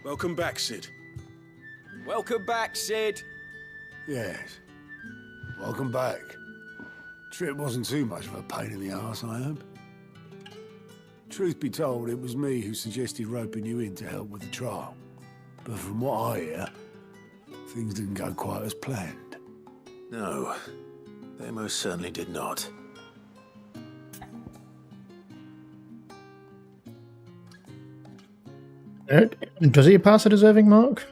Welcome back, Sid. Welcome back, Sid. Yes. Welcome back. Trip wasn't too much of a pain in the arse, I hope. Truth be told, it was me who suggested roping you in to help with the trial. But from what I hear, things didn't go quite as planned. No, they most certainly did not. Does he pass a deserving mark?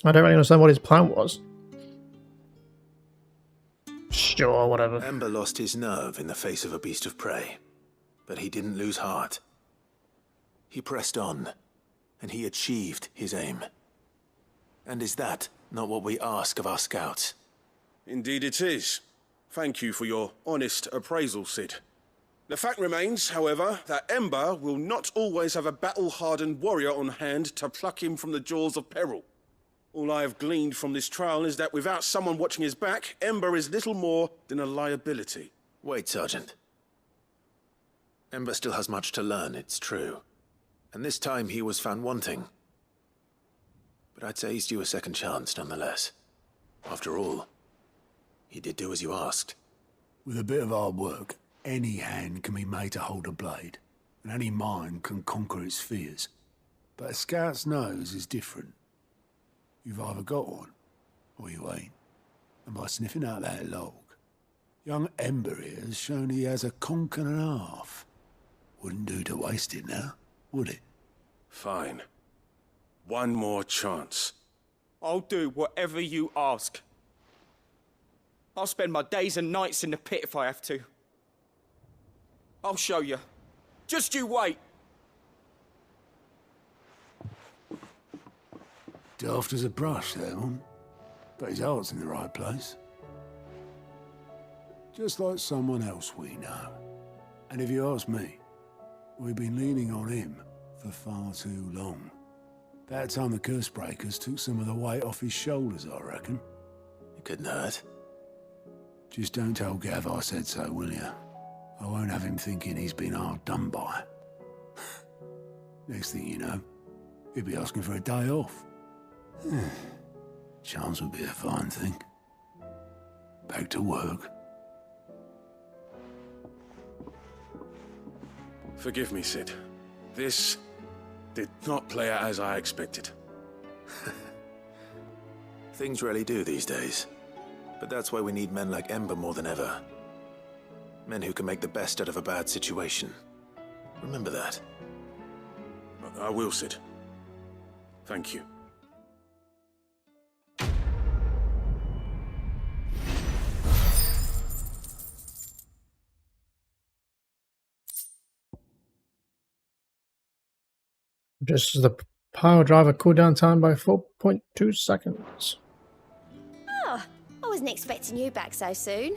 I don't really understand what his plan was. Sure, whatever. Ember lost his nerve in the face of a beast of prey, but he didn't lose heart. He pressed on, and he achieved his aim. And is that not what we ask of our scouts? Indeed it is. Thank you for your honest appraisal, Sid. The fact remains, however, that Ember will not always have a battle-hardened warrior on hand to pluck him from the jaws of peril. All I have gleaned from this trial is that without someone watching his back, Ember is little more than a liability. Wait, Sergeant. Ember still has much to learn, it's true. And this time he was found wanting. But I'd say he's due a second chance, nonetheless. After all, he did do as you asked. With a bit of hard work, any hand can be made to hold a blade, and any mind can conquer its fears. But a scout's nose is different. You've either got one, or you ain't. And by sniffing out that log, young Ember here has shown he has a conk and a half. Wouldn't do to waste it now, would it? Fine. One more chance. I'll do whatever you ask. I'll spend my days and nights in the pit if I have to. I'll show you. Just you wait. Daft as a brush, that one. But his heart's in the right place. Just like someone else we know. And if you ask me, we've been leaning on him for far too long. That time the curse breakers took some of the weight off his shoulders, I reckon. It couldn't hurt. Just don't tell Gav I said so, will you? I won't have him thinking he's been hard done by. Next thing you know, he'll be asking for a day off. Chance would be a fine thing. Back to work. Forgive me, Sid. This did not play out as I expected. Things really do these days. But that's why we need men like Ember more than ever. Men who can make the best out of a bad situation. Remember that. I will, Sid. Thank you. Just the pile driver cooldown time by 4.2 seconds. Ah, I wasn't expecting you back so soon.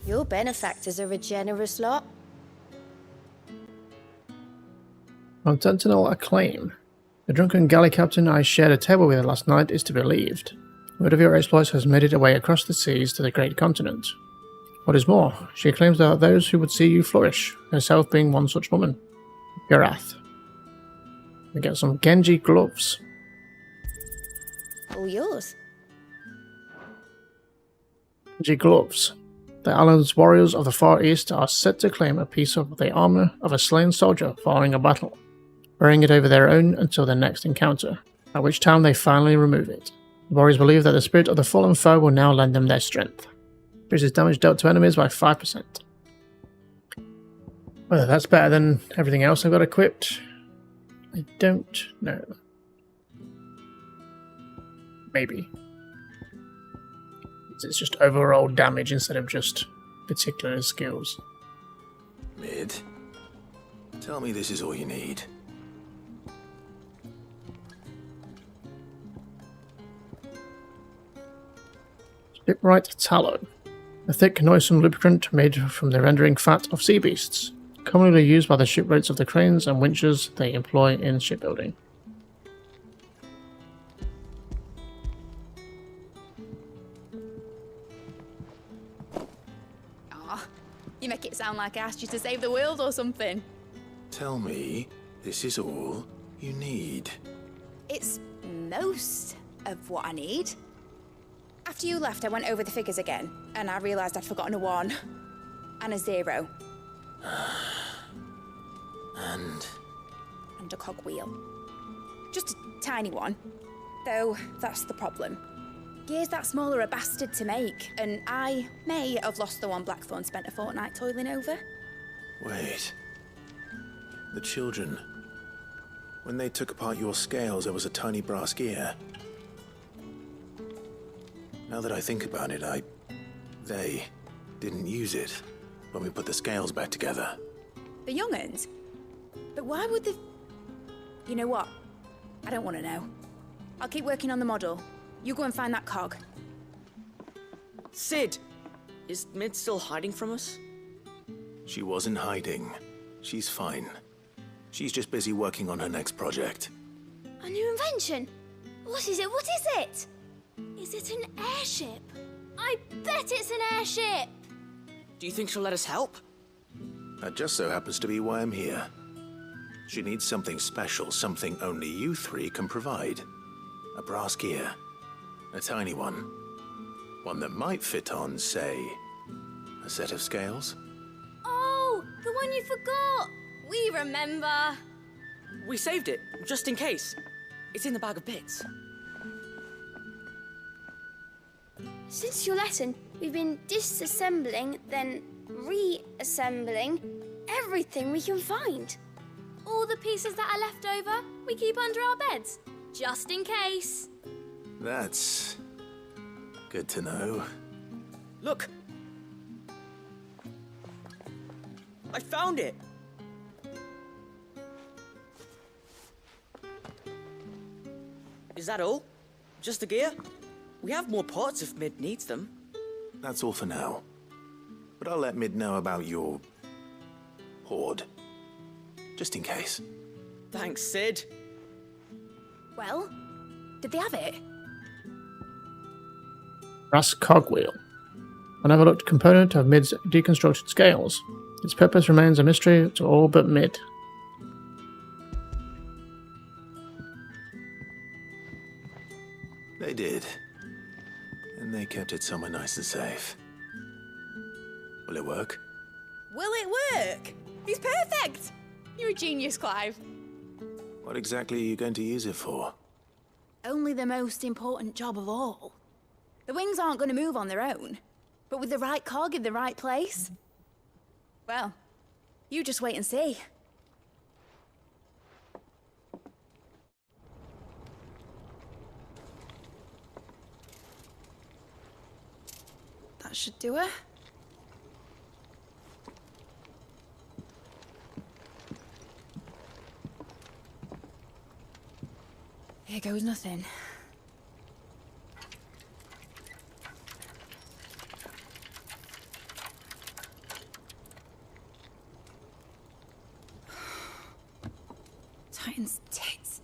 Your benefactors are a generous lot. On Sentinel Acclaim, the drunken galley captain I shared a table with last night is to be believed. Word of your exploits has made it away across the seas to the great continent. What is more, she claims there are those who would see you flourish, herself being one such woman. Yarath. We get some Genji gloves. All yours. Genji gloves. The island's warriors of the Far East are set to claim a piece of the armor of a slain soldier following a battle, wearing it over their own until their next encounter, at which time they finally remove it. The warriors believe that the spirit of the fallen foe will now lend them their strength. Increases damage dealt to enemies by 5%. Whether that's better than everything else I've got equipped, I don't know. Maybe. It's just overall damage instead of just particular skills. Mid, tell me this is all you need. Shipwright tallow. A thick, noisome lubricant made from the rendering fat of sea beasts, commonly used by the shipwrights of the cranes and winches they employ in shipbuilding. You make it sound like I asked you to save the world or something. Tell me this is all you need. It's most of what I need. After you left, I went over the figures again, and I realised I'd forgotten a 1 and a 0. And And a cogwheel. Just a tiny one. Though, that's the problem. Gears that small are a bastard to make, and I may have lost the one Blackthorn spent a fortnight toiling over. wait. The children. When they took apart your scales, there was a tiny brass gear. Now that I think about it, they didn't use it when we put the scales back together. The young'uns? But why would the... You know what? I don't want to know. I'll keep working on the model. You go and find that cog. Sid! Is Mid still hiding from us? She wasn't hiding. She's fine. She's just busy working on her next project. A new invention? What is it? What is it? Is it an airship? I bet it's an airship! Do you think she'll let us help? That just so happens to be why I'm here. She needs something special, something only you 3 can provide. A brass gear. A tiny one. One that might fit on, say, a set of scales. Oh, the one you forgot! We remember! We saved it, just in case. It's in the bag of bits. Since your lesson, we've been disassembling, then reassembling everything we can find. All the pieces that are left over, we keep under our beds, just in case. That's good to know. Look! I found it! Is that all? Just the gear? We have more parts if Mid needs them. That's all for now. But I'll let Mid know about your hoard. Just in case. Thanks, Sid. Well, did they have it? Brass cogwheel. An overlooked component of Mid's deconstructed scales. Its purpose remains a mystery to all but Mid. They did. And they kept it somewhere nice and safe. Will it work? Will it work? He's perfect! You're a genius, Clive. What exactly are you going to use it for? Only the most important job of all. The wings aren't going to move on their own. But with the right cog in the right place... Well, you just wait and see. That should do it. Here goes nothing. Titan's tits.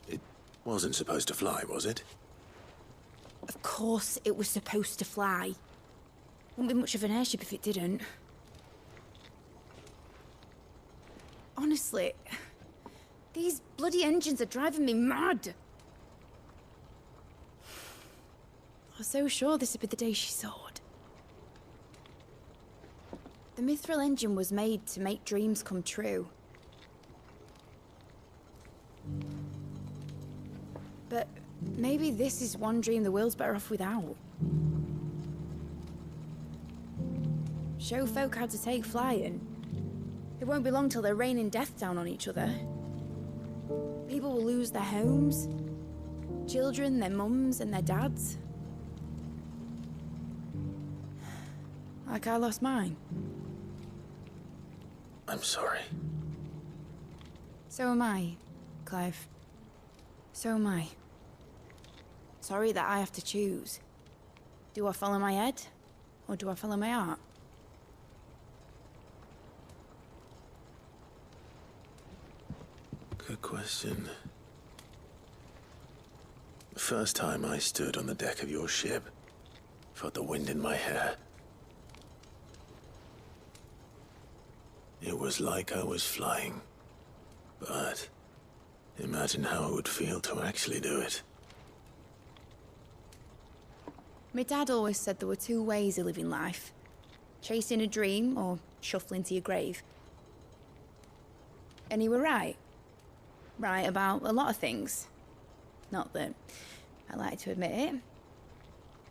It wasn't supposed to fly, was it? Of course it was supposed to fly. Wouldn't be much of an airship if it didn't. Honestly, these bloody engines are driving me mad. I was so sure this would be the day she soared. The Mithril engine was made to make dreams come true. But maybe this is one dream the world's better off without. Show folk how to take flying. It won't be long till they're raining death down on each other. People will lose their homes. Children, their mums and their dads. Like I lost mine. I'm sorry. So am I, Clive. So am I. Sorry that I have to choose. Do I follow my head, or do I follow my heart? Good question. The first time I stood on the deck of your ship, felt the wind in my hair. It was like I was flying, But imagine how it would feel to actually do it. My dad always said there were two ways of living life. Chasing a dream or shuffling to your grave. And he were right. Right about a lot of things. Not that I like to admit it.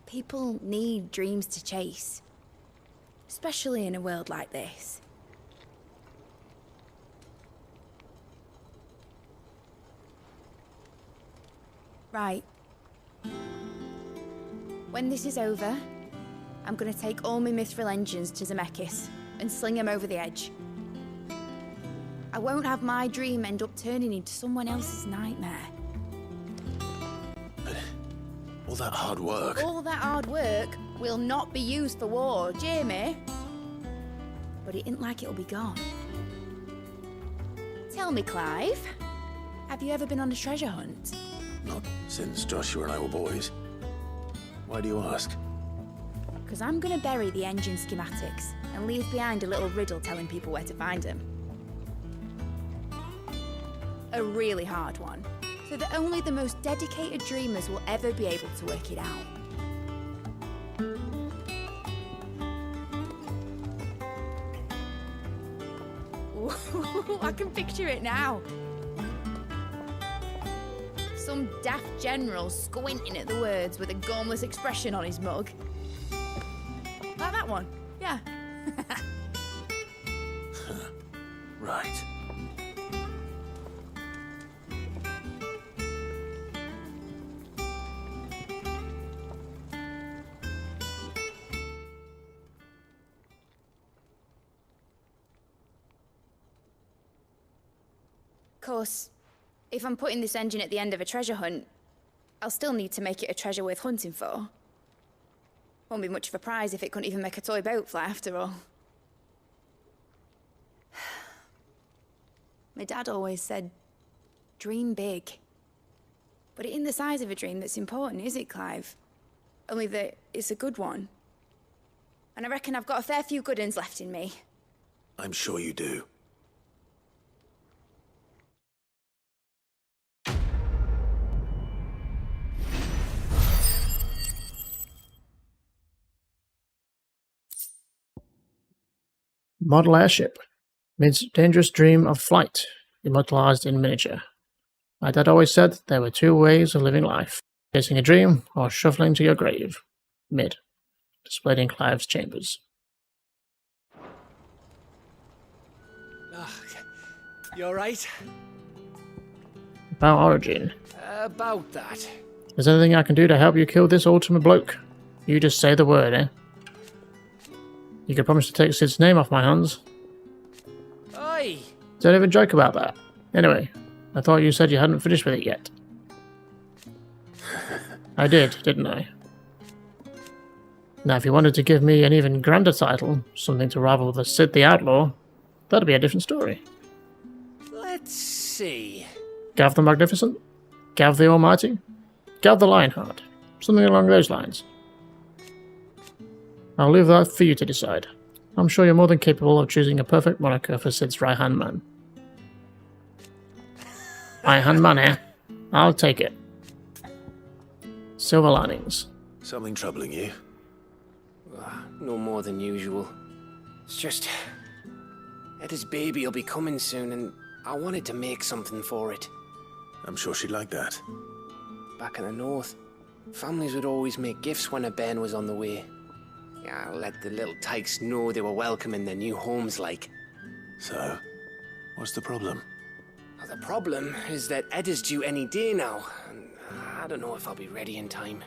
People need dreams to chase. Especially in a world like this. Right. When this is over, I'm gonna take all my mithril engines to Zemeckis and sling them over the edge. I won't have my dream end up turning into someone else's nightmare. But all that hard work... All that hard work will not be used for war, Jamie. But it ain't like it'll be gone. Tell me, Clive, have you ever been on a treasure hunt? Not since Joshua and I were boys. Why do you ask? Because I'm gonna bury the engine schematics and leave behind a little riddle telling people where to find them. A really hard one, so that only the most dedicated dreamers will ever be able to work it out. Ooh, I can picture it now. Some daft general squinting at the words with a gormless expression on his mug. Like that one, yeah. Right. Of course, if I'm putting this engine at the end of a treasure hunt, I'll still need to make it a treasure worth hunting for. Won't be much of a prize if it couldn't even make a toy boat fly after all. My dad always said, dream big. But it ain't the size of a dream that's important, is it, Clive? Only that it's a good one. And I reckon I've got a fair few good uns left in me. I'm sure you do. Model airship. Mid's dangerous dream of flight, immortalized in miniature. My dad always said there were two ways of living life. Chasing a dream or shuffling to your grave. Mid. Displayed in Clive's chambers. You alright? About origin. About that. Is there anything I can do to help you kill this ultimate bloke? You just say the word, eh? You could promise to take Sid's name off my hands. Oi! Don't even joke about that. Anyway, I thought you said you hadn't finished with it yet. I did, didn't I? Now, if you wanted to give me an even grander title, something to rival the Sid the Outlaw, that'd be a different story. Let's see. Gav the Magnificent? Gav the Almighty? Gav the Lionheart? Something along those lines. I'll leave that for you to decide. I'm sure you're more than capable of choosing a perfect moniker for Sid's right-hand man. Right-hand man, eh? I'll take it. Silver linings. Something troubling you? No more than usual. It's just... Eda's baby will be coming soon, and I wanted to make something for it. I'm sure she'd like that. Back in the north, families would always make gifts when a bairn was on the way. Yeah, let the little tykes know they were welcome in their new homes, like. So, what's the problem? Well, the problem is that Eda's due any day now, and I don't know if I'll be ready in time.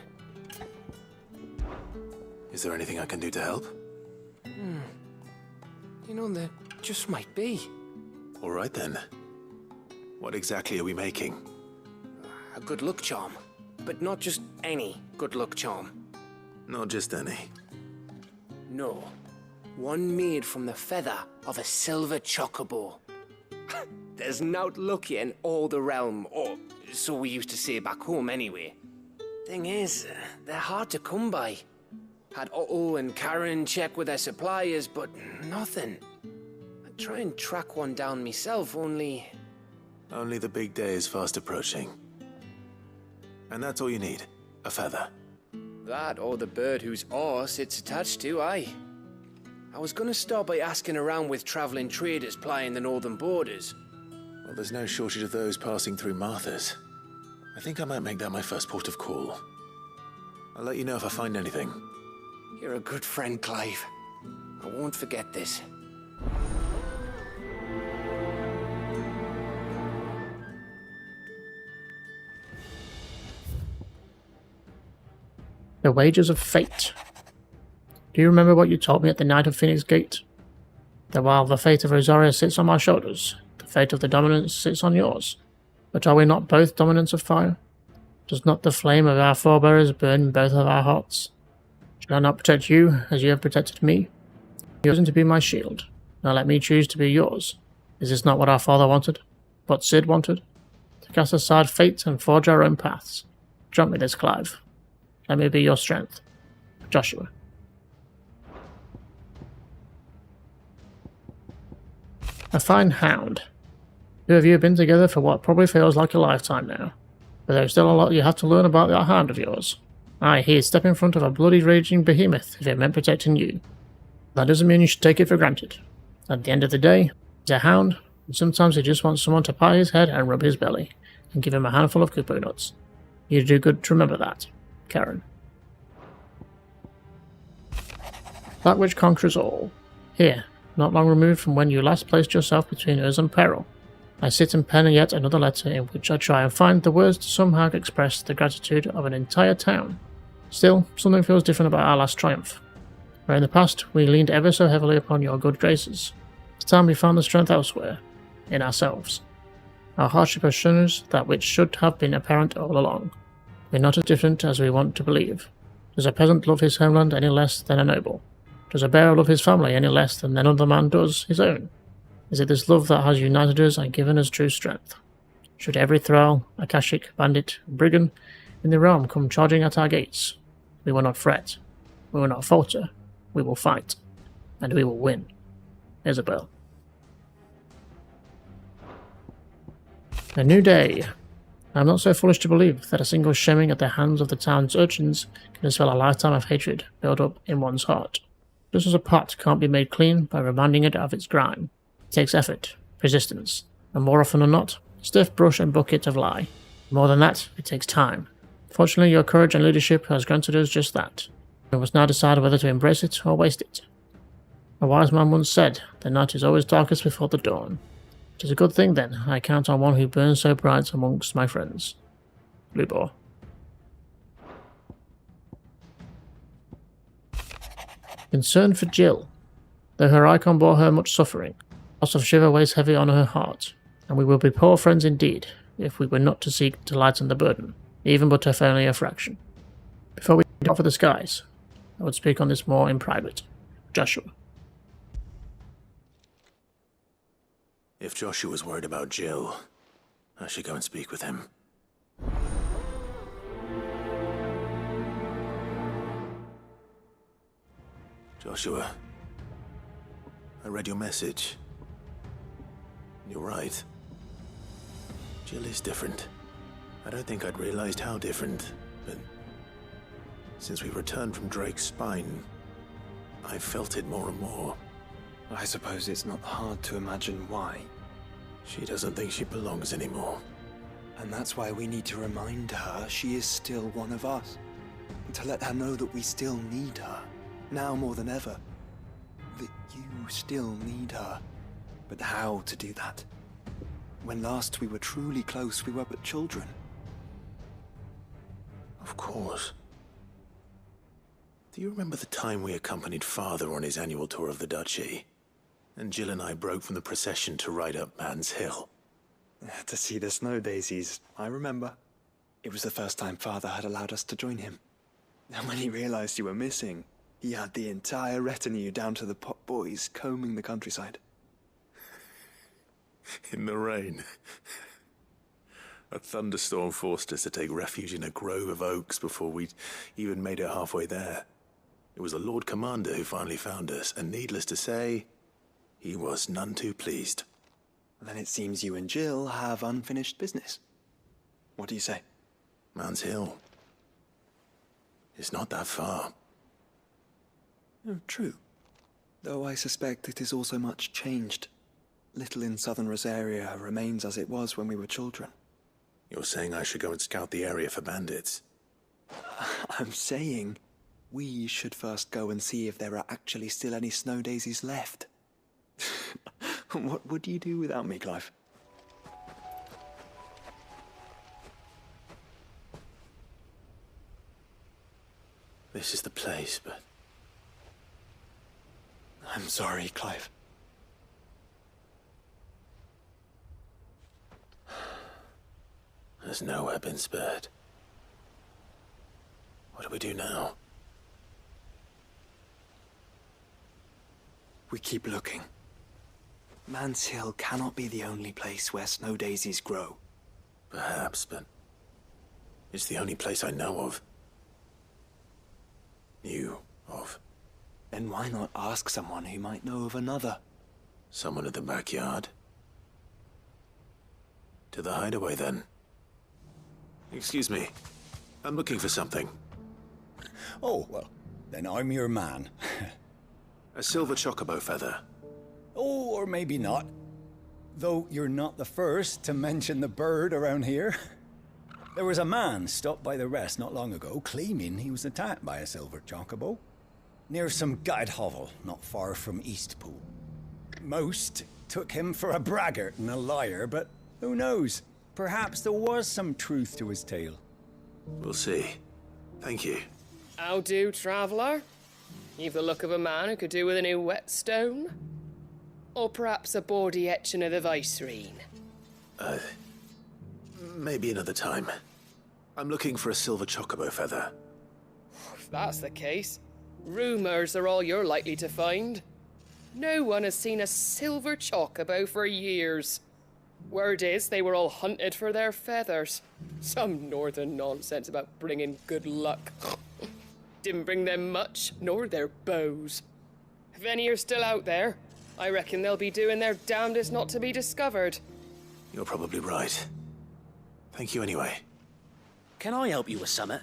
Is there anything I can do to help? You know, there just might be. All right then. What exactly are we making? A good luck charm. But not just any good luck charm. Not just any. No. One made from the feather of a silver chocobo. There's nowt luckier in all the realm, or so we used to say back home anyway. Thing is, they're hard to come by. Had Otto and Karen check with their suppliers, but nothing. I'd try and track one down myself, only Only the big day is fast approaching. And that's all you need, a feather. That or the bird whose horse it's attached to, aye. I was gonna start by asking around with travelling traders plying the northern borders. Well, there's no shortage of those passing through Martha's. I think I might make that my first port of call. I'll let you know if I find anything. You're a good friend, Clive. I won't forget this. The Wages of Fate. Do you remember what you told me at the night of Phoenix Gate? That while the fate of Rosaria sits on my shoulders, the fate of the Dominants sits on yours. But are we not both Dominants of fire? Does not the flame of our forebears burn in both of our hearts? Should I not protect you as you have protected me? You have chosen to be my shield. Now let me choose to be yours. Is this not what our father wanted? What Sid wanted? To cast aside fate and forge our own paths. Grant me this, Clive. Let me be your strength. Joshua. A fine hound. Two of you have been together for what probably feels like a lifetime now. But there's still a lot you have to learn about that hound of yours. Aye, he'd step in front of a bloody raging behemoth if it meant protecting you. That doesn't mean you should take it for granted. At the end of the day, he's a hound, and sometimes he just wants someone to pat his head and rub his belly, and give him a handful of cuckoo nuts. You'd do good to remember that, Karen. That which conquers all. Here, not long removed from when you last placed yourself between us and peril, I sit and pen yet another letter in which I try and find the words to somehow express the gratitude of an entire town. Still, something feels different about our last triumph. Where in the past we leaned ever so heavily upon your good graces, this time we found the strength elsewhere, in ourselves. Our hardship has shown us that which should have been apparent all along. We're not as different as we want to believe. Does a peasant love his homeland any less than a noble? Does a bearer love his family any less than another man does his own? Is it this love that has united us and given us true strength? Should every thrall, Akashic, bandit, brigand in the realm come charging at our gates, we will not fret, we will not falter, we will fight, and we will win. Isabel. A new day. I am not so foolish to believe that a single shaming at the hands of the town's urchins can dispel a lifetime of hatred built up in one's heart. Just as a pot can't be made clean by reminding it of its grime. It takes effort, persistence, and more often than not, a stiff brush and bucket of lye. More than that, it takes time. Fortunately, your courage and leadership has granted us just that. We must now decide whether to embrace it or waste it. A wise man once said, the night is always darkest before the dawn. It is a good thing, then, I count on one who burns so bright amongst my friends. Lubor. Concern for Jill. Though her icon bore her much suffering, loss of Shiva weighs heavy on her heart, and we will be poor friends indeed if we were not to seek to lighten the burden, even but if only a fraction. Before we depart for the skies, I would speak on this more in private. Joshua. If Joshua's worried about Jill, I should go and speak with him. Joshua, I read your message. You're right. Jill is different. I don't think I'd realized how different, but since we returned from Drake's spine, I've felt it more and more. I suppose it's not hard to imagine why. She doesn't think she belongs anymore. And that's why we need to remind her she is still one of us. To let her know that we still need her, now more than ever. That you still need her. But how to do that? When last we were truly close, we were but children. Of course. Do you remember the time we accompanied Father on his annual tour of the Duchy? And Jill and I broke from the procession to ride up Man's Hill. To see the snow daisies, I remember. It was the first time Father had allowed us to join him. And when he realized you were missing, he had the entire retinue down to the pot boys combing the countryside. In the rain. A thunderstorm forced us to take refuge in a grove of oaks before we'd even made it halfway there. It was the Lord Commander who finally found us, and needless to say, he was none too pleased. Then it seems you and Jill have unfinished business. What do you say? Man's Hill. It's not that far. Oh, true. Though I suspect it is also much changed. Little in southern Rosaria remains as it was when we were children. You're saying I should go and scout the area for bandits? I'm saying we should first go and see if there are actually still any snow daisies left. What would you do without me, Clive? This is the place, but... I'm sorry, Clive. There's nowhere been spared. What do we do now? We keep looking. Man's Hill cannot be the only place where snow daisies grow. Perhaps, but... it's the only place I know of. Knew of. Then why not ask someone who might know of another? Someone in the backyard? To the hideaway, then. Excuse me. I'm looking for something. Oh, well, then I'm your man. A silver chocobo feather. Oh, or maybe not. Though you're not the first to mention the bird around here. There was a man stopped by the rest not long ago claiming he was attacked by a silver chocobo near some gutted hovel not far from Eastpool. Most took him for a braggart and a liar, but who knows? Perhaps there was some truth to his tale. We'll see. Thank you. How do, traveller? You've the look of a man who could do with a new whetstone. Or perhaps a bawdy etching of the Vicerine. Maybe another time. I'm looking for a silver chocobo feather. If that's the case, rumours are all you're likely to find. No one has seen a silver chocobo for years. Word is they were all hunted for their feathers. Some northern nonsense about bringing good luck. Didn't bring them much, nor their bows. If any are still out there, I reckon they'll be doing their damnedest not to be discovered. You're probably right. Thank you anyway. Can I help you with something?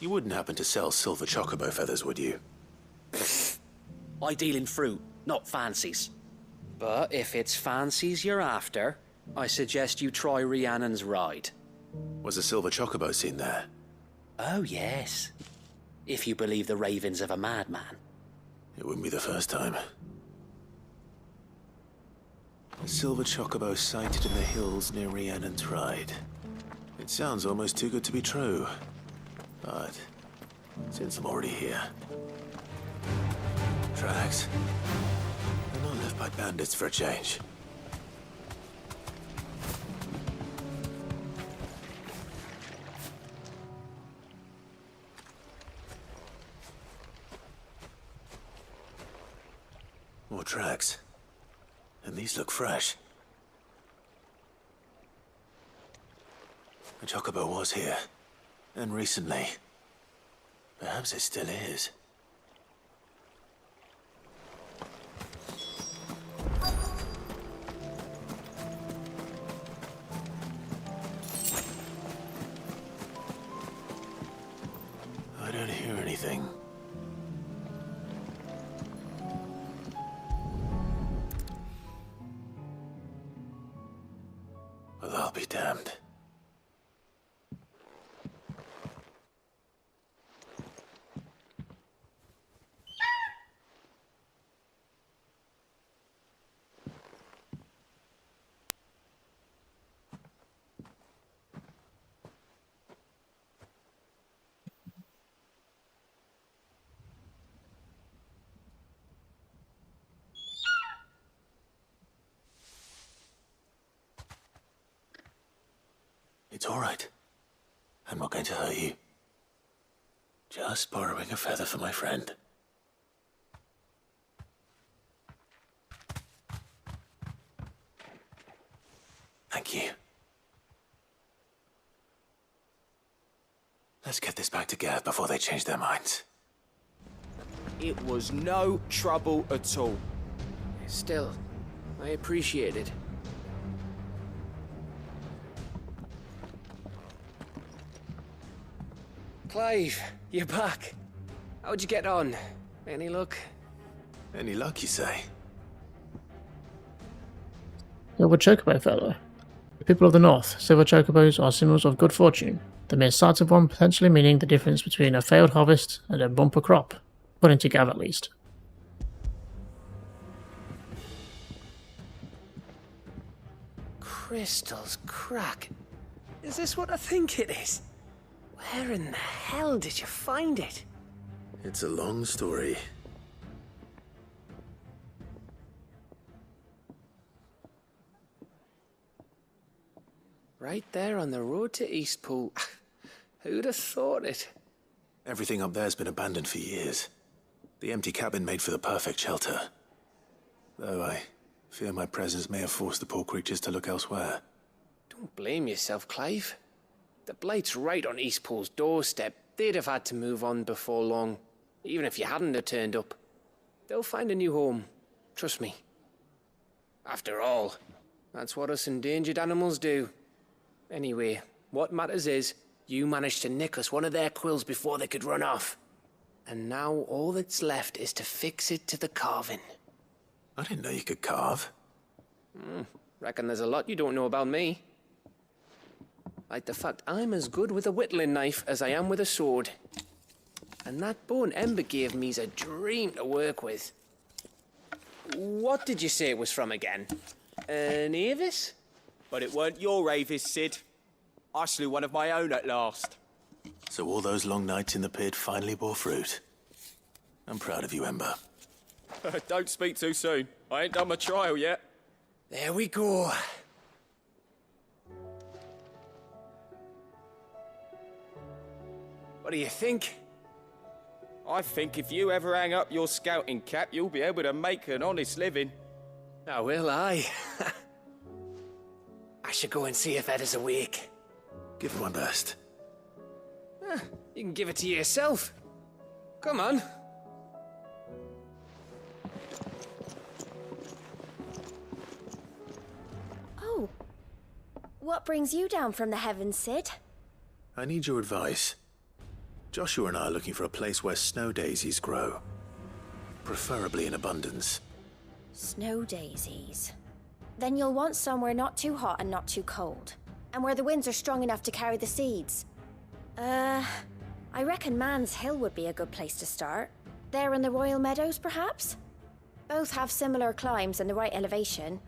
You wouldn't happen to sell silver chocobo feathers, would you? I deal in fruit, not fancies. But if it's fancies you're after, I suggest you try Rhiannon's ride. Was a silver chocobo seen there? Oh, yes. If you believe the ravings of a madman. It wouldn't be the first time. A silver chocobo sighted in the hills near Rhiannon's ride. It sounds almost too good to be true. But, since I'm already here... Tracks. They're not left by bandits for a change. More tracks. And these look fresh. The chocobo was here. And recently. Perhaps it still is. I don't hear anything. Well, I'll be damned. It's all right. I'm not going to hurt you. Just borrowing a feather for my friend. Thank you. Let's get this back to Gav before they change their minds. It was no trouble at all. Still, I appreciate it. Clive, you're back. How'd you get on? Any luck? Any luck, you say? Silver Chocobo Feather. The people of the North, silver chocobos are symbols of good fortune, the mere sight of one potentially meaning the difference between a failed harvest and a bumper crop, according to Gav at least. Crystal's crack. Is this what I think it is? Where in the hell did you find it? It's a long story. Right there on the road to Eastpool. Who'd have thought it? Everything up there's been abandoned for years. The empty cabin made for the perfect shelter. Though I fear my presence may have forced the poor creatures to look elsewhere. Don't blame yourself, Clive. The Blight's right on Eastpool's doorstep. They'd have had to move on before long, even if you hadn't have turned up. They'll find a new home. Trust me. After all, that's what us endangered animals do. Anyway, what matters is, you managed to nick us one of their quills before they could run off. And now all that's left is to fix it to the carving. I didn't know you could carve. Reckon there's a lot you don't know about me. Like the fact I'm as good with a whittling knife as I am with a sword. And that bone Ember gave me's a dream to work with. What did you say it was from again? An Avis? But it weren't your Avis, Sid. I slew one of my own at last. So all those long nights in the pit finally bore fruit. I'm proud of you, Ember. Don't speak too soon. I ain't done my trial yet. There we go. What do you think? I think if you ever hang up your scouting cap, you'll be able to make an honest living. Now will I? I should go and see if Ed is awake. Give it my best. You can give it to yourself. Come on. Oh. What brings you down from the heavens, Sid? I need your advice. Joshua and I are looking for a place where snow daisies grow. Preferably in abundance. Snow daisies. Then you'll want somewhere not too hot and not too cold. And where the winds are strong enough to carry the seeds. I reckon Man's Hill would be a good place to start. There in the Royal Meadows, perhaps? Both have similar climbs and the right elevation.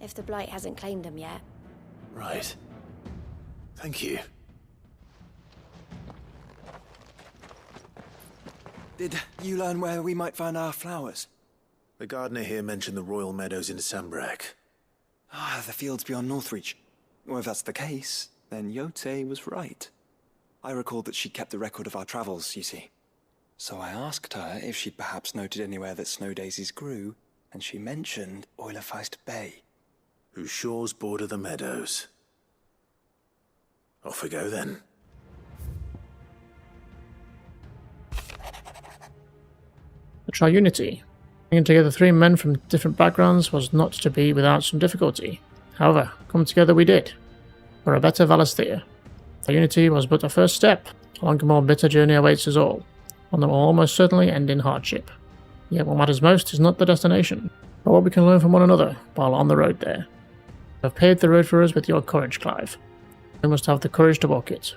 If the Blight hasn't claimed them yet. Right. Thank you. Did you learn where we might find our flowers? The gardener here mentioned the Royal Meadows in Sambrek. The fields beyond Northreach. Well, if that's the case, then Yote was right. I recalled that she kept the record of our travels, you see. So I asked her if she'd perhaps noted anywhere that snow daisies grew, and she mentioned Oilefeist Bay. Whose shores border the meadows. Off we go then. The Triunity. Bringing together three men from different backgrounds was not to be without some difficulty. However, come together we did. For a better Valasthea. Triunity was but a first step. A longer, more bitter journey awaits us all. One that will almost certainly end in hardship. Yet what matters most is not the destination, but what we can learn from one another while on the road there. You have paved the road for us with your courage, Clive. We must have the courage to walk it.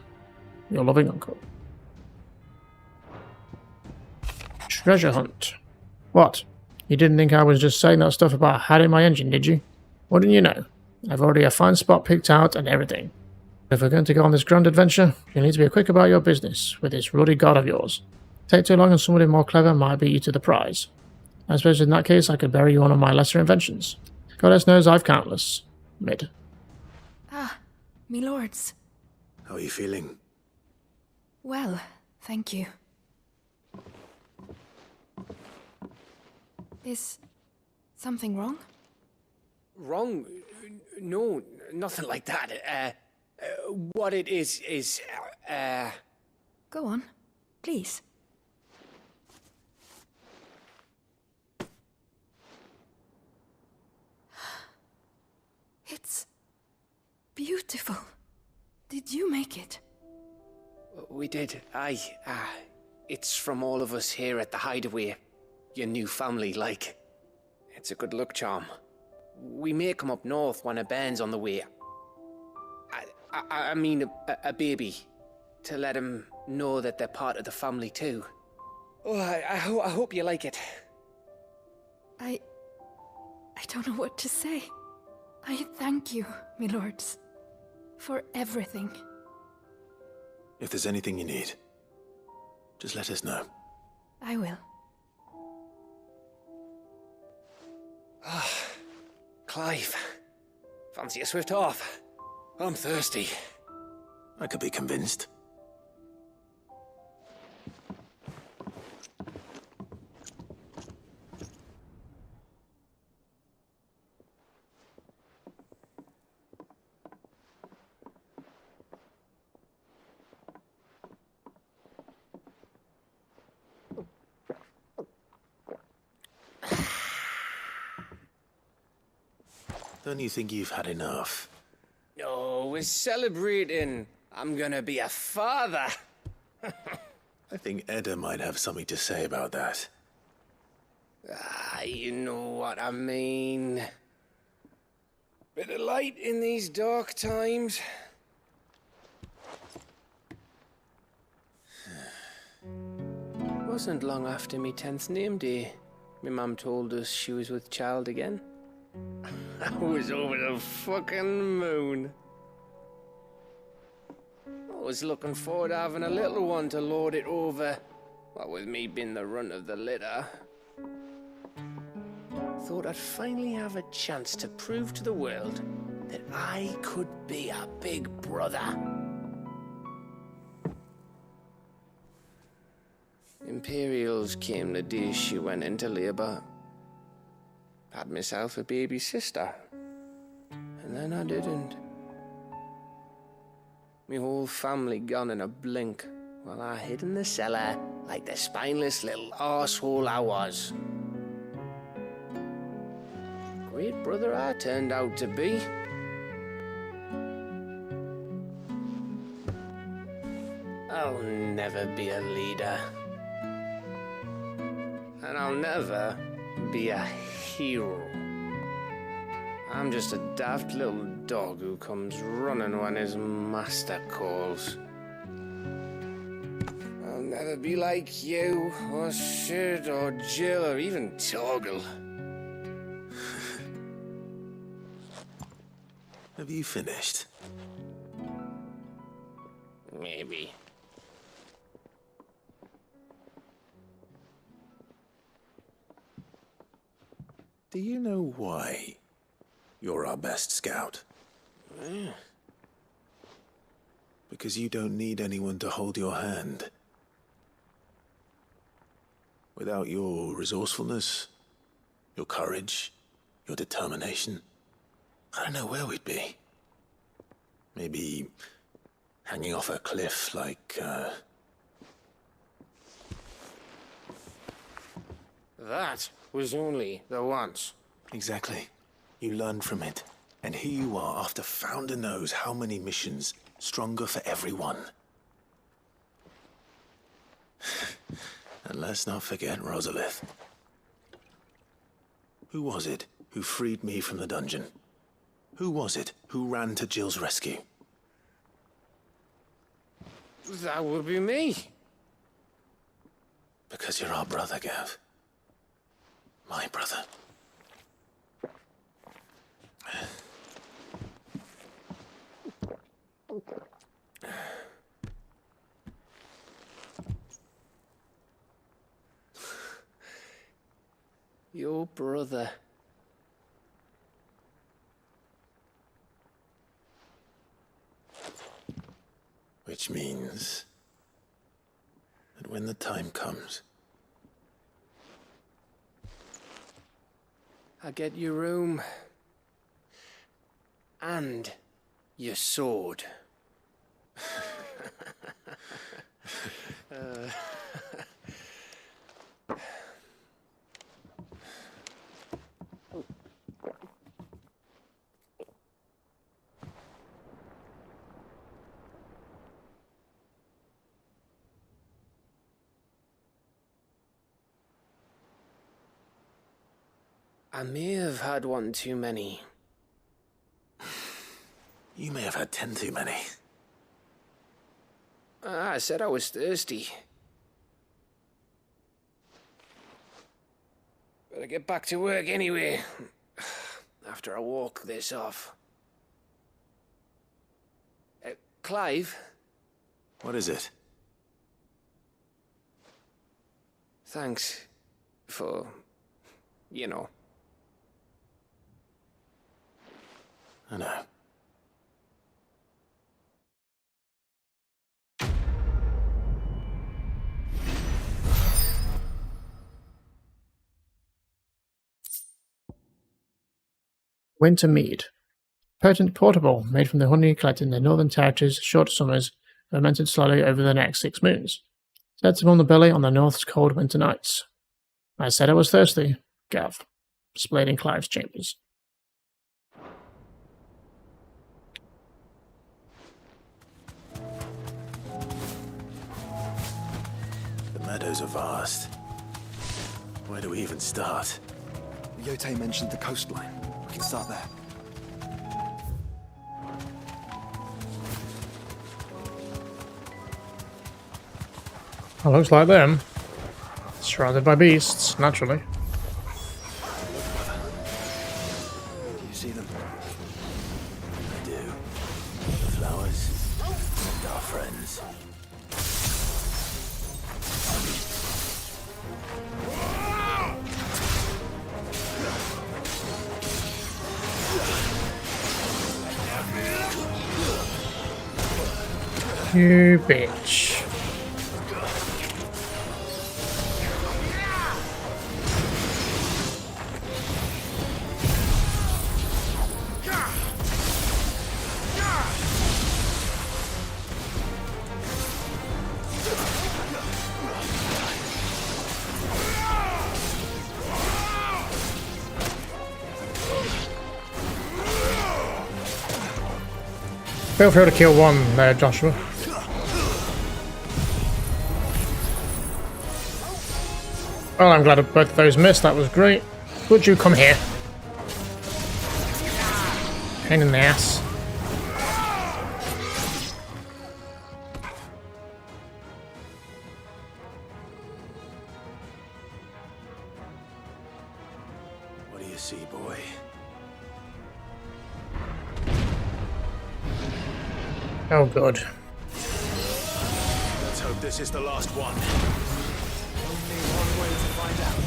Your loving uncle. Treasure hunt. What? You didn't think I was just saying that stuff about hiding my engine, did you? Wouldn't you know? I've already a fine spot picked out and everything. If we're going to go on this grand adventure, you'll need to be quick about your business with this ruddy god of yours. Take too long and somebody more clever might beat you to the prize. I suppose in that case I could bury you one of my lesser inventions. Goddess knows I've countless. Mid. Me lords. How are you feeling? Well, thank you. Is something wrong? Wrong? No, nothing like that. What it is... Go on, please. It's beautiful. Did you make it? We did, aye. It's from all of us here at the Hideaway. Your new family, like. It's a good luck charm. We may come up north when a band's on the way. I mean a baby. To let him know that they're part of the family too. Oh, I hope you like it. I don't know what to say. I thank you, my lords, for everything. If there's anything you need, just let us know. I will. Clive, fancy a swift off? I'm thirsty. I could be convinced. Don't you think you've had enough? No, we're celebrating. I'm gonna be a father. I think Edda might have something to say about that. You know what I mean. Bit of light in these dark times. Wasn't long after me 10th name day. My mum told us she was with child again. I was over the fucking moon. I was looking forward to having a little one to lord it over. What with me being the runt of the litter. Thought I'd finally have a chance to prove to the world that I could be a big brother. Imperials came the day she went into labour. Had myself a baby sister. And then I didn't. My whole family gone in a blink, while I hid in the cellar like the spineless little arsehole I was. Great brother I turned out to be. I'll never be a leader. And I'll never be a hero. I'm just a daft little dog who comes running when his master calls. I'll never be like you, or Sid, or Jill, or even Torgal. Have you finished? Maybe. Do you know why you're our best scout? Because you don't need anyone to hold your hand. Without your resourcefulness, your courage, your determination, I don't know where we'd be. Maybe hanging off a cliff like, That was only the once. Exactly. You learned from it. And here you are after Founder knows how many missions, stronger for everyone. And let's not forget Rosalith. Who was it who freed me from the dungeon? Who was it who ran to Jill's rescue? That would be me. Because you're our brother, Gav. My brother. Your brother. Which means that when the time comes, I get your room. And your sword. I may have had one too many. You may have had 10 too many. I said I was thirsty. Better get back to work anyway. After I walk this off. Clive? What is it? Thanks for, you know. I know. Winter Mead. Potent portable, made from the honey collected in the Northern Territory's short summers, fermented slowly over the next 6 moons. Set upon the belly on the North's cold winter nights. I said I was thirsty. Gav. Displayed in Clive's chambers. The meadows are vast. Where do we even start? Yote mentioned the coastline. We can start there. Well, looks like them. Surrounded by beasts, naturally. Do you see them? I do. The flowers and our friends. You bitch. Feel free to kill one there, Joshua. Well, I'm glad both of those missed. That was great. Would you come here? Pain in the ass. What do you see, boy? Oh, good. Let's hope this is the last one. Only one way to find out.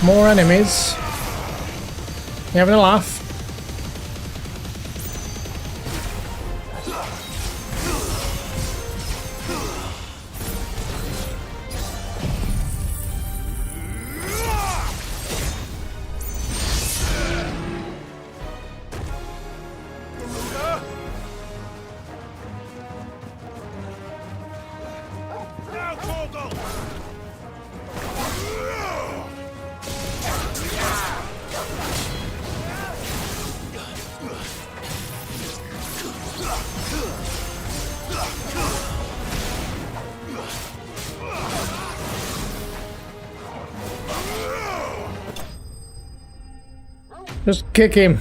More enemies. You having a laugh? Just kick him.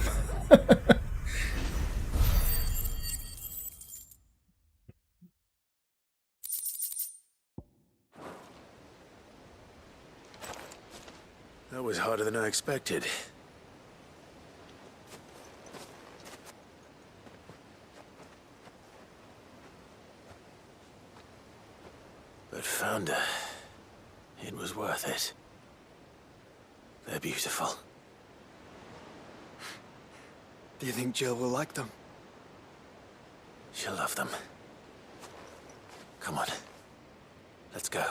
That was harder than I expected. But found her. It was worth it. They're beautiful. Do you think Jill will like them? She'll love them. Come on. Let's go.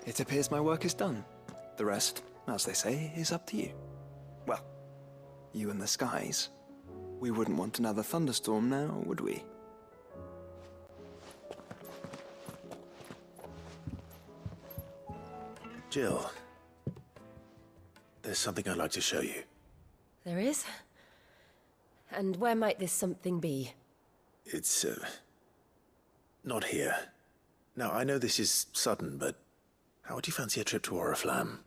It appears my work is done. The rest, as they say, is up to you. Well, you and the skies. We wouldn't want another thunderstorm now, would we? Jill, there's something I'd like to show you. There is? And where might this something be? It's, not here. Now, I know this is sudden, but how would you fancy a trip to Oriflamme?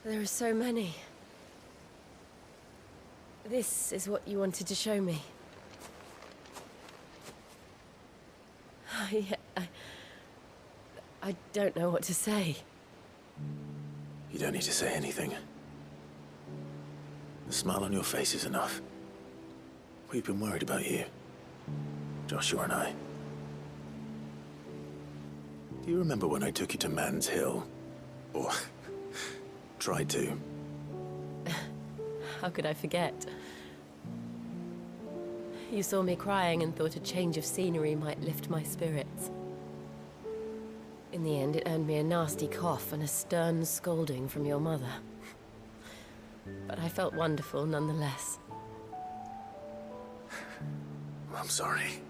There are so many. This is what you wanted to show me. I don't know what to say. You don't need to say anything. The smile on your face is enough. We've been worried about you, Joshua and I. Do you remember when I took you to Man's Hill? Or tried to? How could I forget? You saw me crying and thought a change of scenery might lift my spirits. In the end, it earned me a nasty cough and a stern scolding from your mother. But I felt wonderful nonetheless. I'm sorry.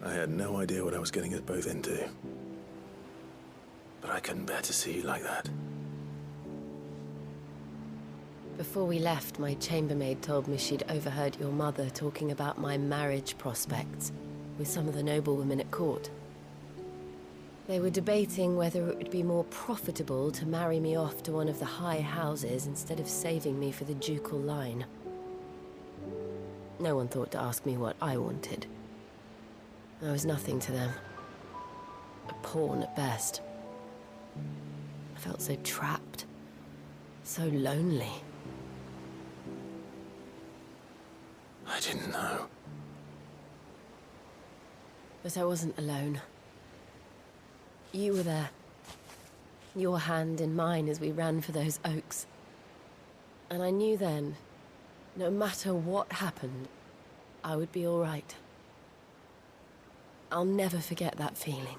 I had no idea what I was getting us both into. But I couldn't bear to see you like that. Before we left, my chambermaid told me she'd overheard your mother talking about my marriage prospects with some of the noblewomen at court. They were debating whether it would be more profitable to marry me off to one of the high houses instead of saving me for the ducal line. No one thought to ask me what I wanted. I was nothing to them. A pawn at best. I felt so trapped. So lonely. I didn't know. But I wasn't alone. You were there. Your hand in mine as we ran for those oaks. And I knew then, no matter what happened, I would be all right. I'll never forget that feeling.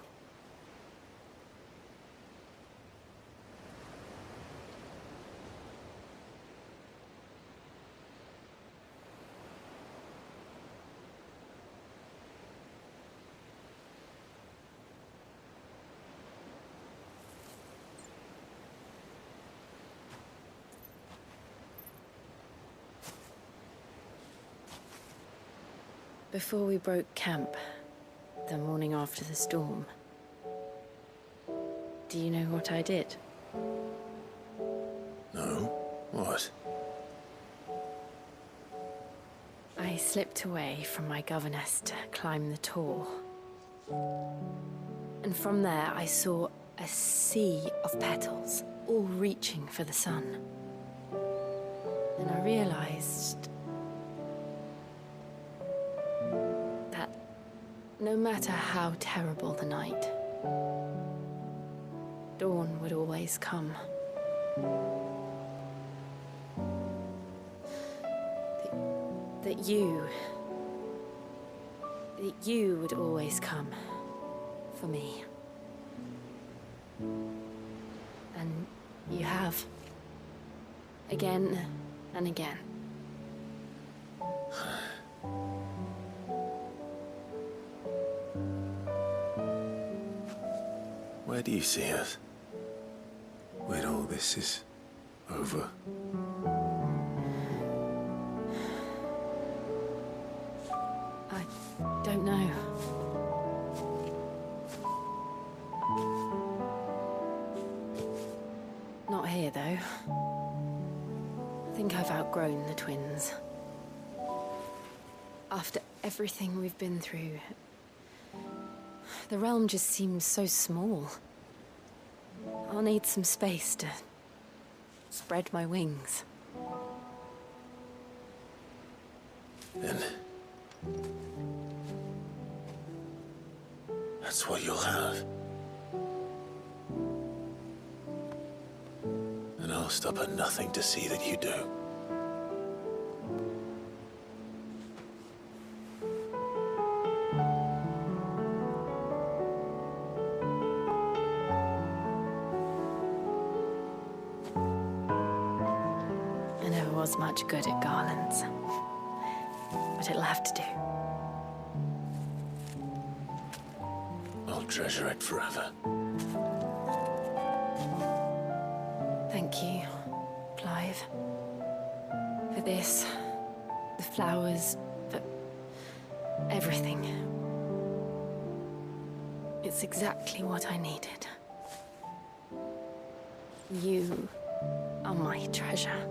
Before we broke camp, the morning after the storm, do you know what I did? No? What? I slipped away from my governess to climb the tor. And from there I saw a sea of petals, all reaching for the sun. And I realized that no matter how terrible the night, dawn would always come. That you would always come for me. And you have. Again and again. Where do you see us? When all this is over? I don't know. Not here, though. I think I've outgrown the twins. After everything we've been through, the realm just seems so small. I'll need some space to spread my wings. Then that's what you'll have. And I'll stop at nothing to see that you do. I never was much good at garlands, but it'll have to do. I'll treasure it forever. Thank you, Clive. For this, the flowers, for everything. It's exactly what I needed. You are my treasure.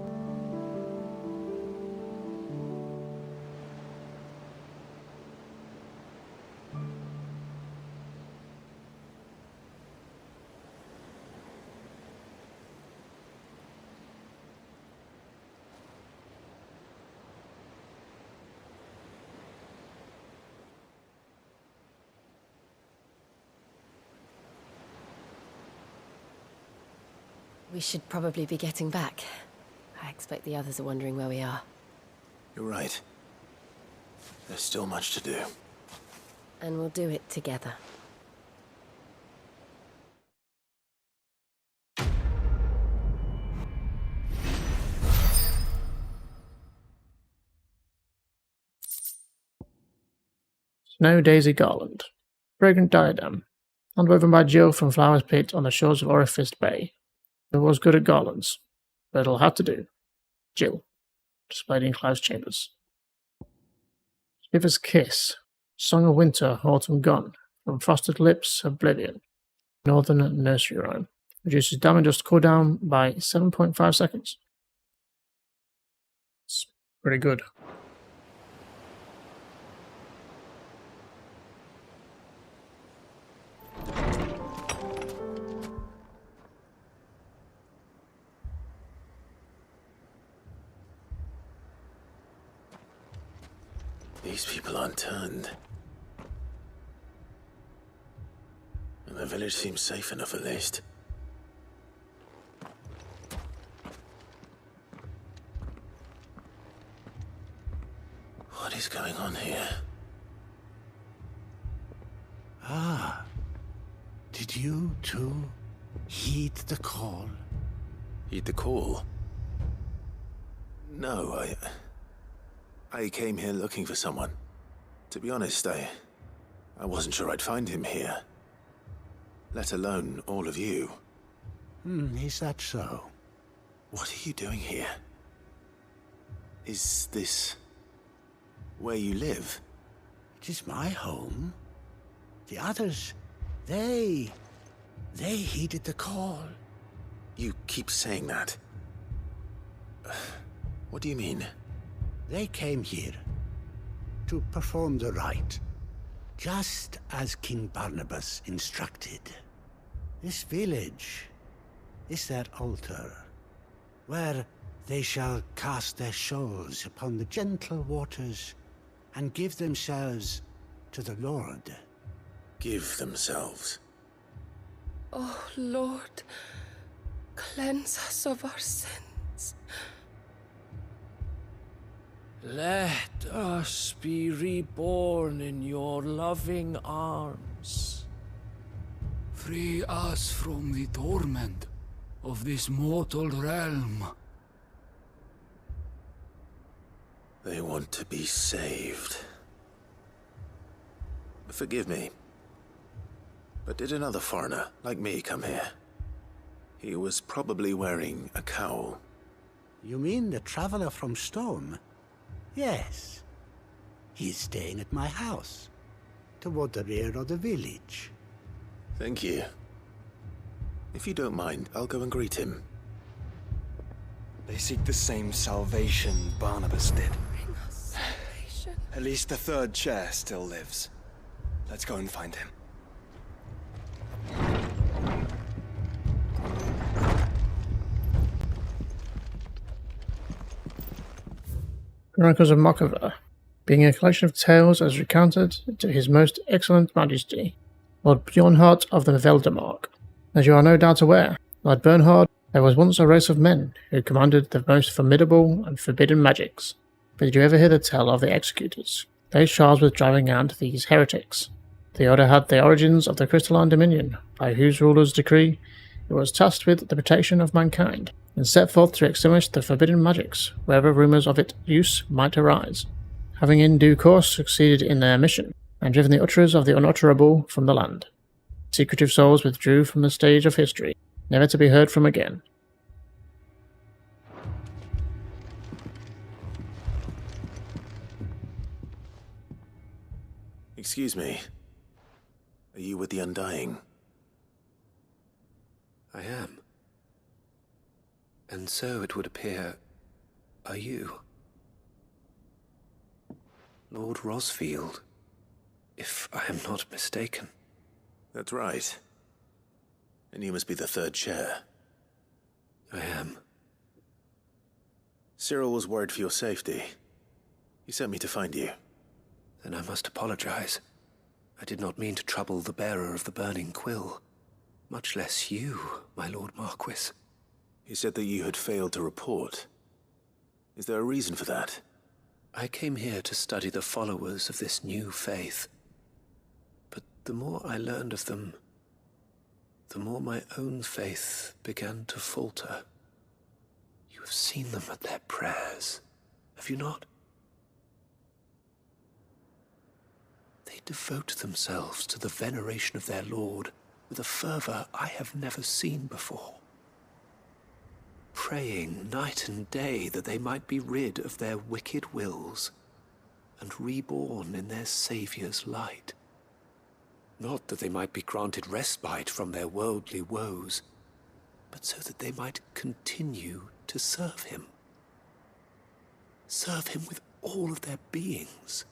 We should probably be getting back. I expect the others are wondering where we are. You're right. There's still much to do. And we'll do it together. Snow Daisy Garland. Fragrant diadem. Handwoven by Jill from Flowers Pit on the shores of Orifist Bay. It was good at garlands, but it'll have to do. Jill. Displayed in Clive's chambers. Shiver's Kiss. Song of Winter, Autumn Gone. From Frosted Lips, Oblivion. Northern Nursery Rhyme. Reduces damage just cooldown by 7.5 seconds. It's pretty good. These people aren't turned. And the village seems safe enough at least. What is going on here? Ah. Did you too heed the call? Heed the call? No, I came here looking for someone. To be honest, I wasn't sure I'd find him here. Let alone all of you. Is that so? What are you doing here? Is this where you live? It is my home. The others, they heeded the call. You keep saying that. What do you mean? They came here to perform the rite, just as King Barnabas instructed. This village is their altar, where they shall cast their shoals upon the gentle waters and give themselves to the Lord. Give themselves? Oh, Lord, cleanse us of our sins. Let us be reborn in your loving arms. Free us from the torment of this mortal realm. They want to be saved. Forgive me, but did another foreigner like me come here? He was probably wearing a cowl. You mean the traveler from Stone? Yes. He's staying at my house, toward the rear of the village. Thank you. If you don't mind, I'll go and greet him. They seek the same salvation Barnabas did. Bring us salvation. At least the third chair still lives. Let's go and find him. Chronicles of Mockover, being a collection of tales as recounted to His Most Excellent Majesty, Lord Bjornhart of the Veldemark. As you are no doubt aware, Lord Bernhard, there was once a race of men who commanded the most formidable and forbidden magics. But did you ever hear the tale of the Executors? They charged with driving out these heretics. The order had the origins of the Crystalline Dominion, by whose ruler's decree it was tasked with the protection of mankind, and set forth to extinguish the forbidden magics wherever rumours of its use might arise. Having in due course succeeded in their mission, and driven the utterers of the unutterable from the land, secretive souls withdrew from the stage of history, never to be heard from again. Excuse me. Are you with the Undying? I am. And so it would appear, are you. Lord Rosfield, if I am not mistaken. That's right. And you must be the third chair. I am. Cyril was worried for your safety. He sent me to find you. Then I must apologize. I did not mean to trouble the bearer of the burning quill. Much less you, my Lord Marquis. He said that you had failed to report. Is there a reason for that? I came here to study the followers of this new faith. But the more I learned of them, the more my own faith began to falter. You have seen them at their prayers, have you not? They devote themselves to the veneration of their Lord with a fervor I have never seen before. Praying night and day that they might be rid of their wicked wills and reborn in their Saviour's light. Not that they might be granted respite from their worldly woes, but so that they might continue to serve him. Serve him with all of their beings.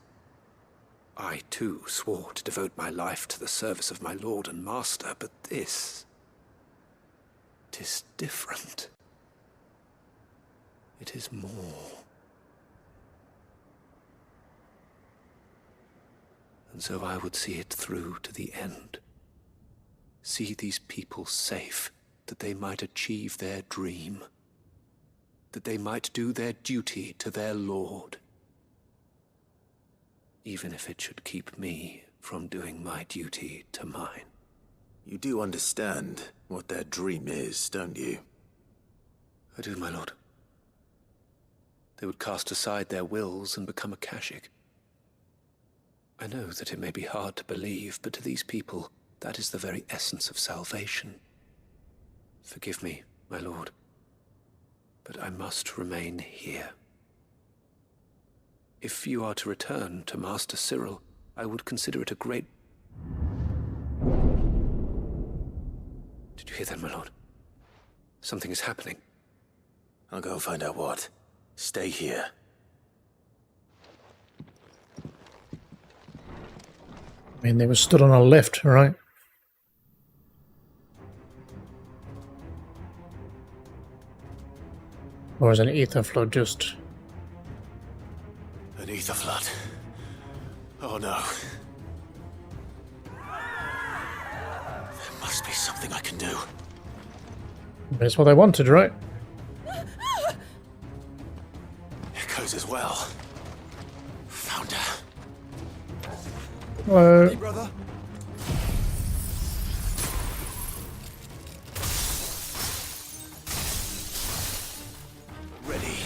I, too, swore to devote my life to the service of my Lord and Master, but this... 'tis different. It is more. And so I would see it through to the end. See these people safe, that they might achieve their dream. That they might do their duty to their Lord. Even if it should keep me from doing my duty to mine. You do understand what their dream is, don't you? I do, my lord. They would cast aside their wills and become Akashic. I know that it may be hard to believe, but to these people, that is the very essence of salvation. Forgive me, my lord, but I must remain here. If you are to return to Master Cyril, I would consider it a great... Did you hear that, my lord? Something is happening. I'll go and find out what. Stay here. I mean, they were stood on a lift, right? Or is an ether flood just... An ether flood. Oh no. There must be something I can do. That's what they wanted, right? Echoes as well. Found her. Hello. Hey, brother. Ready.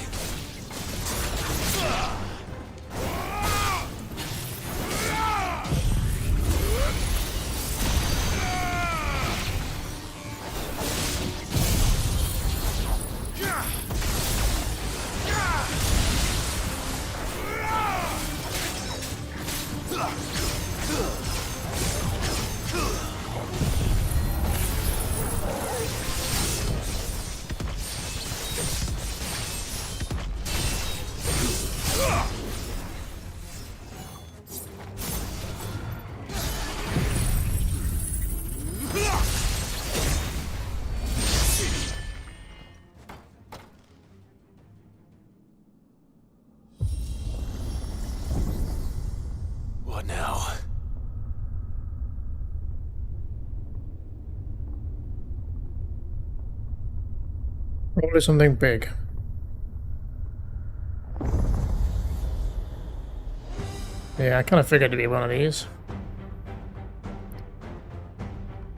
Probably something big. Yeah, I kind of figured it'd be one of these.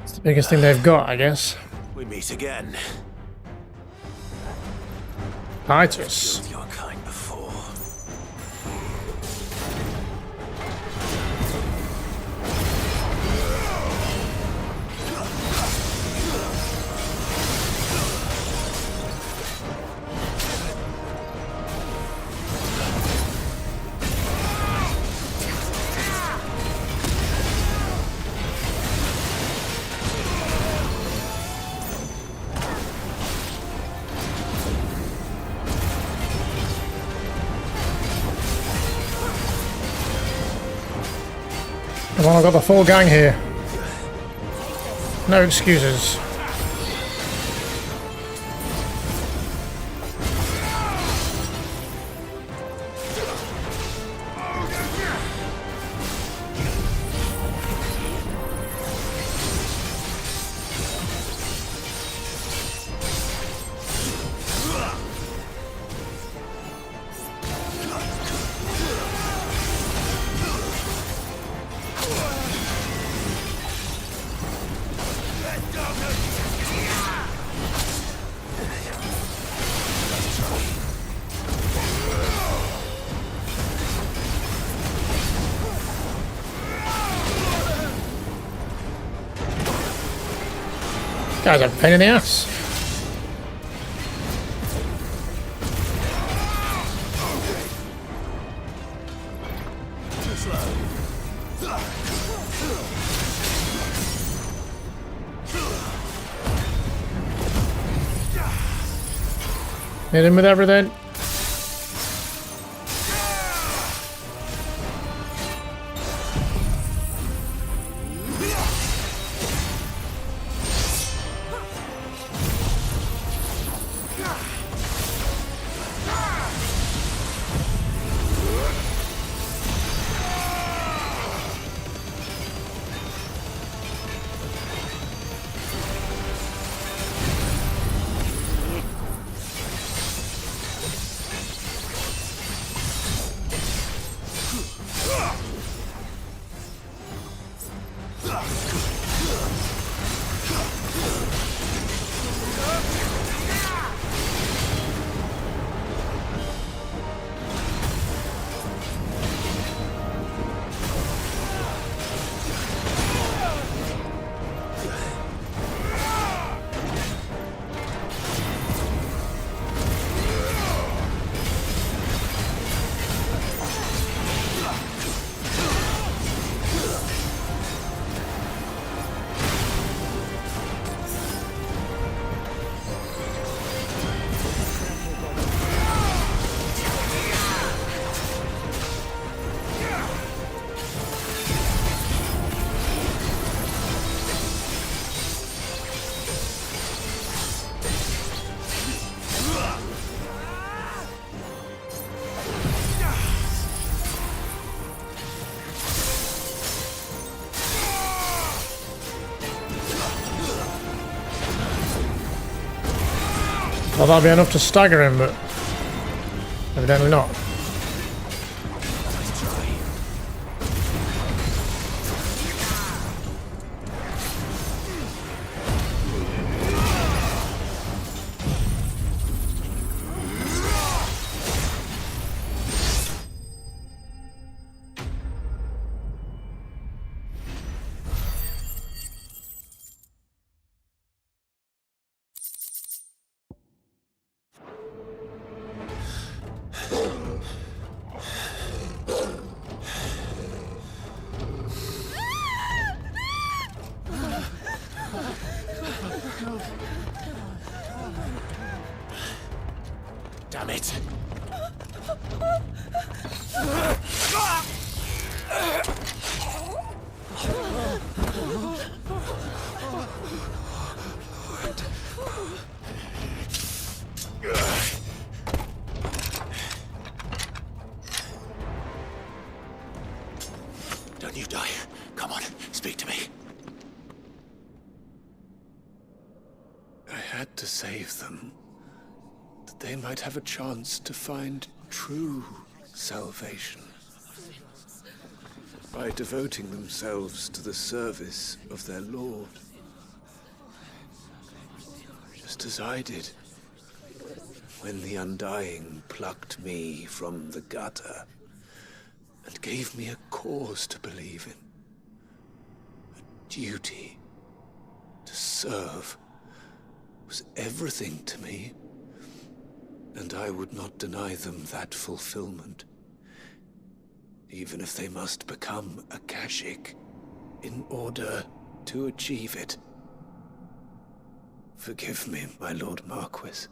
It's the biggest thing they've got, I guess. We meet again. Titus. Killed your kind before. Come on, I've got the full gang here. No excuses. Guy's a pain in the ass. Hit him with everything. Well, that'll be enough to stagger him, but evidently not. Damn it. Don't you die. Come on, speak to me. I had to save them. that they might have a chance to find true salvation by devoting themselves to the service of their Lord, just as I did when the Undying plucked me from the gutter and gave me a cause to believe in. A duty to serve was everything to me, and I would not deny them that fulfillment, even if they must become a Kashik in order to achieve it. Forgive me, my Lord Marquis.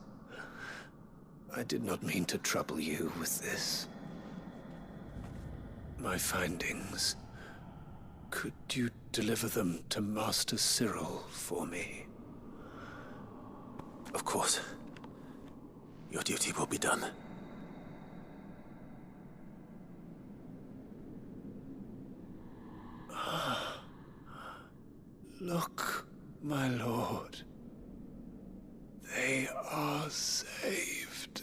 I did not mean to trouble you with this. My findings. Could you deliver them to Master Cyril for me? Of course. Your duty will be done. Look, my lord. They are saved.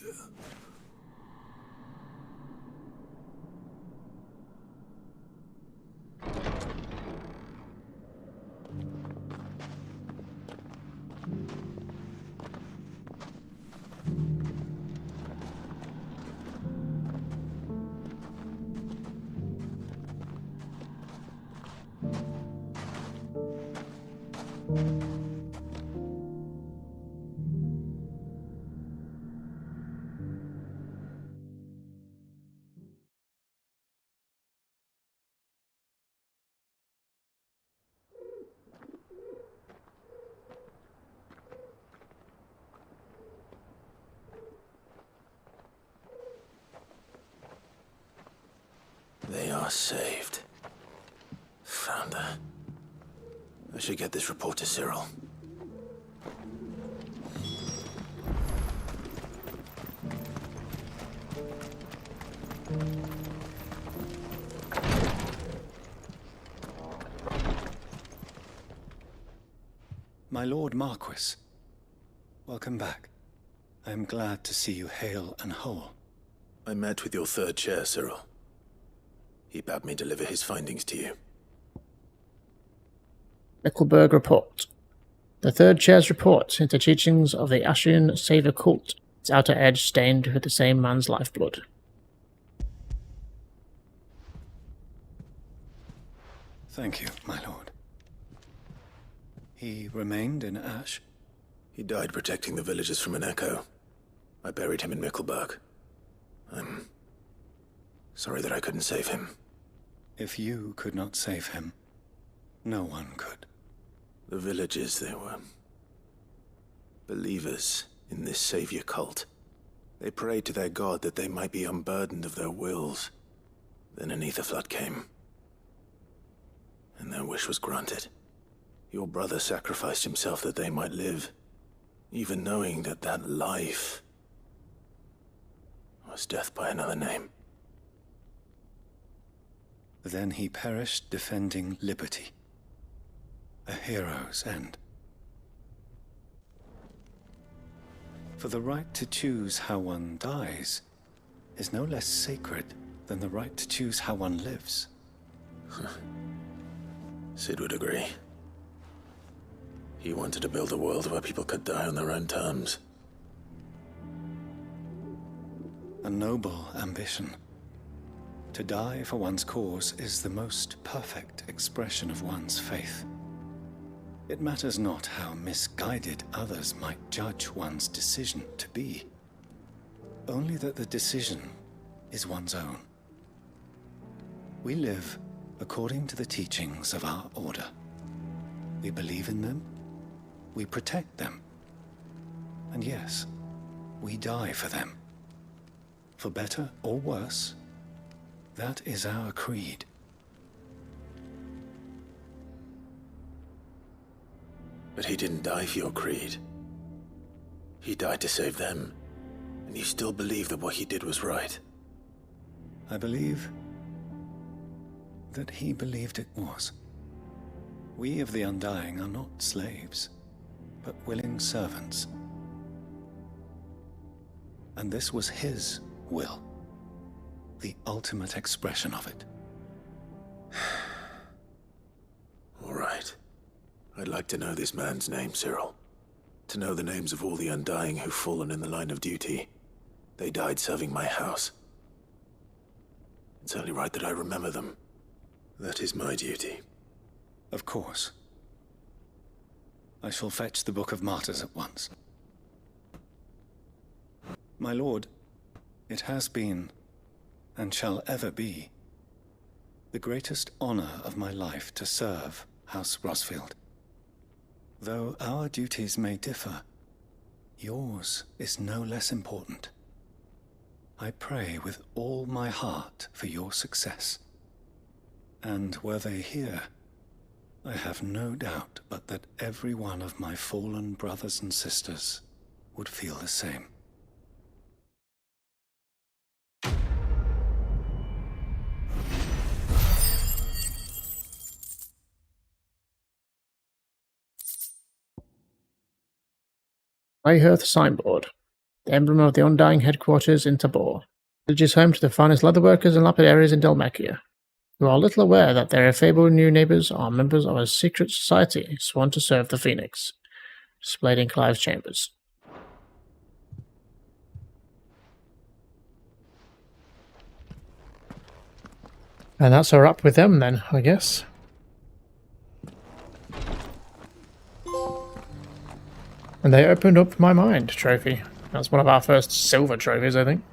They are saved. Founder. I should get this report to Cyril. My Lord Marquis, welcome back. I am glad to see you hale and whole. I met with your third chair, Cyril. He bade me deliver his findings to you. Nickelberg Report. The third chair's report into teachings of the Ashian Savior cult, its outer edge stained with the same man's lifeblood. Thank you, my lord. He remained in Ash? He died protecting the villagers from an echo. I buried him in Mickelberg. I'm sorry that I couldn't save him. If you could not save him, no one could. The villagers, they were believers in this savior cult. They prayed to their god that they might be unburdened of their wills. Then an ether flood came, and their wish was granted. Your brother sacrificed himself that they might live, even knowing that that life was death by another name. Then he perished defending liberty. A hero's end. For the right to choose how one dies is no less sacred than the right to choose how one lives. Sid would agree. He wanted to build a world where people could die on their own terms. A noble ambition. To die for one's cause is the most perfect expression of one's faith. It matters not how misguided others might judge one's decision to be. Only that the decision is one's own. We live according to the teachings of our order. We believe in them, we protect them, and yes, we die for them. For better or worse, that is our creed. But he didn't die for your creed. He died to save them, and you still believe that what he did was right. I believe that he believed it was. We of the Undying are not slaves, but willing servants. And this was his will. The ultimate expression of it. All right. I'd like to know this man's name, Cyril. To know the names of all the Undying who've fallen in the line of duty. They died serving my house. It's only right that I remember them. That is my duty. Of course. I shall fetch the Book of Martyrs at once. My lord, it has been, and shall ever be, the greatest honor of my life to serve House Rosfield. Though our duties may differ, yours is no less important. I pray with all my heart for your success. And were they here, I have no doubt but that every one of my fallen brothers and sisters would feel the same. Mayhearth Signboard, the emblem of the Undying headquarters in Tabor. The village is home to the finest leatherworkers and lapidarians in Dalmacia, who are little aware that their fabled new neighbours are members of a secret society sworn to serve the Phoenix, displayed in Clive's chambers. And that's a wrap with them then, I guess. And they opened up my mind trophy. That's one of our first silver trophies, I think.